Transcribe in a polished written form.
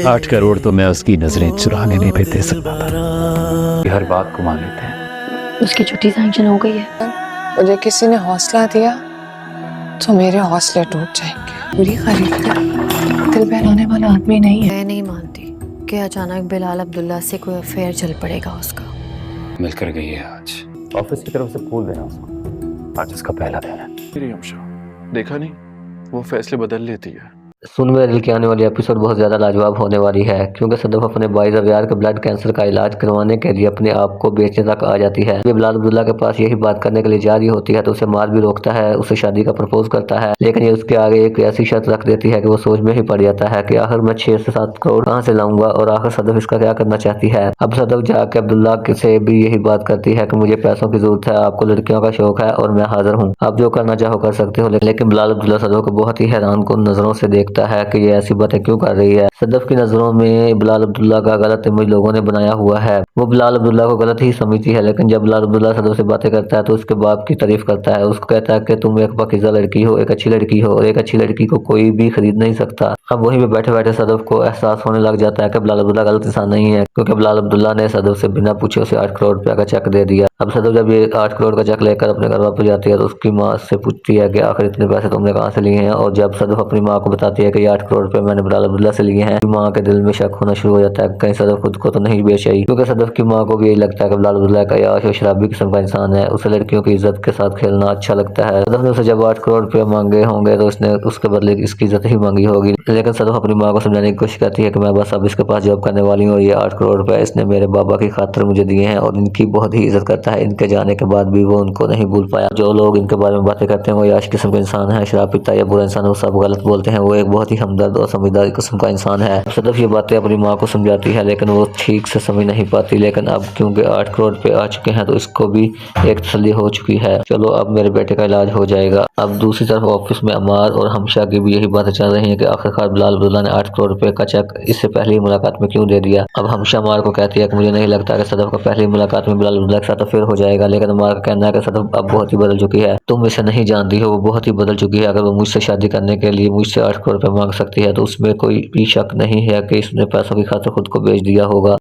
8 करोड़ तो मैं उसकी नजरें चुराने नहीं भी दे सकता था। ये हर बात को मान लेते हैं। उसकी छुट्टी सैंक्शन हो गई है। मुझे किसी ने हौसला दिया तो मेरे हौसले टूट जाएंगे। पूरी खरीद दिल बहलाने वाला आदमी नहीं है। मैं नहीं मानती कि अचानक बिलाल अब्दुल्ला से कोई अफेयर चल पड़ेगा उसका। मिलकर गई है आज। ऑफिस की तरफ से फूल देना उसको। आज उसका पहला दिन है। मेरी हमशा, देखा नहीं, वो फैसले बदल लेती है। सुन मेरे दिल की आने वाली एपिसोड बहुत ज़्यादा लाजवाब होने वाली है, क्योंकि सदफ अपने भाई रवियार के ब्लड कैंसर का इलाज करवाने के लिए अपने आप को बेचने तक आ जाती है। वे बिलाल अब्दुल्ला के पास यही बात करने के लिए जा रही होती है तो उसे मार भी रोकता है, उसे शादी का प्रपोज करता है, लेकिन ये उसके आगे एक ऐसी शर्त रख देती है कि वो सोच में ही पड़ जाता है कि आखिर मैं 6 से 7 करोड़ कहाँ से लाऊंगा और आखिर सदफ इसका क्या करना चाहती है। अब सदफ जाके अब्दुल्ला से भी यही बात करती है कि मुझे पैसों की जरूरत है, आपको लड़कियों का शौक है और मैं हाजिर हूँ, आप जो करना चाहो कर सकते हो। लेकिन बिलाल अब्दुल्ला सदफ को बहुत ही हैरान कुन नजरों से देखता है कि ये ऐसी बातें क्यों कर रही है। सदफ की नजरों में बिलाल अब्दुल्ला का गलत इमेज लोगों ने बनाया हुआ है। वो बिलाल अब्दुल्ला को गलत ही समझती है, लेकिन जब बिलाल अब्दुल्ला सदफ से बातें करता है तो उसके बाप की तारीफ करता है। उसको कहता है कि तुम एक पाकीज़ा लड़की हो, एक अच्छी लड़की हो और एक अच्छी लड़की को कोई भी खरीद नहीं सकता। अब वहीं पे बैठे बैठे सदफ को एहसास होने लग जाता है कि बिलाल अब्दुल्ला गलत इंसान नहीं है, क्योंकि बिलाल अब्दुल्ला ने सदफ से बिना पूछे उसे 8 करोड़ रुपया का चेक दे दिया। अब सदफ जब ये 8 करोड़ का चेक लेकर अपने घर वापस जाती है तो उसकी माँ से पूछती है कि आखिर इतने पैसे तुमने कहाँ से लिए हैं, और जब सदफ अपनी माँ को बताती है कि ये 8 करोड़ रुपए मैंने बिलाल अब्दुल्ला से लिए हैं, माँ के दिल में शक होना शुरू हो जाता है कहीं सदफ खुद को तो नहीं बेच आई, क्योंकि सदफ की माँ को भी यही लगता है कि बिलाल अब्दुल्ला का याश और शराबी किस्म का इंसान है, उसे लड़कियों की इज्जत के साथ खेलना अच्छा लगता है। सदफ ने उसे जब 8 करोड़ रुपए मांगे होंगे तो उसने उसके बदले इसकी इज्जत ही मांगी होगी, लेकिन सदफ अपनी माँ को समझाने की कोशिश करती है कि मैं बस अब इसके पास जॉब करने वाली हूँ और ये 8 करोड़ रुपए इसने मेरे बाबा की खातिर मुझे दिए हैं और इनकी बहुत ही इज्जत करता है। इनके जाने के बाद भी वो उनको नहीं भूल पाया। जो लोग इनके बारे में बातें करते हैं वो याश किस्म का इंसान है, शराब पीता या बुरा इंसान, वो सब गलत बोलते हैं। वो एक बहुत ही हमदर्द और समझदार किस्म का इंसान है। सदफ ये बातें अपनी माँ को समझाती है, लेकिन वो ठीक से समझ नहीं पाती। लेकिन अब क्योंकि 8 करोड़ रुपए आ चुके हैं तो इसको भी एक तसल्ली हो चुकी है, चलो अब मेरे बेटे का इलाज हो जाएगा। अब दूसरी तरफ ऑफिस में अमार और हमशा की भी यही बातें चल रही हैं कि आखिरकार बिलाल अब्दुल्ला ने 8 करोड़ रुपए का चेक इससे पहली मुलाकात में क्यों दे दिया। अब हमशा अमार को कहती है कि मुझे नहीं लगता कि सदफ का पहली मुलाकात में बिलाल अब्दुल्ला के साथ अफेयर हो जाएगा, लेकिन अमार का कहना है कि सदफ अब बहुत ही बदल चुकी है, तुम इसे नहीं जानती हो, वो बहुत ही बदल चुकी है। अगर वो मुझसे शादी करने के लिए मुझसे 8 करोड़ रुपए मांग सकती है तो उसमें कोई भी शक नहीं है कि इसने पैसों की खातिर खुद को बेच दिया होगा।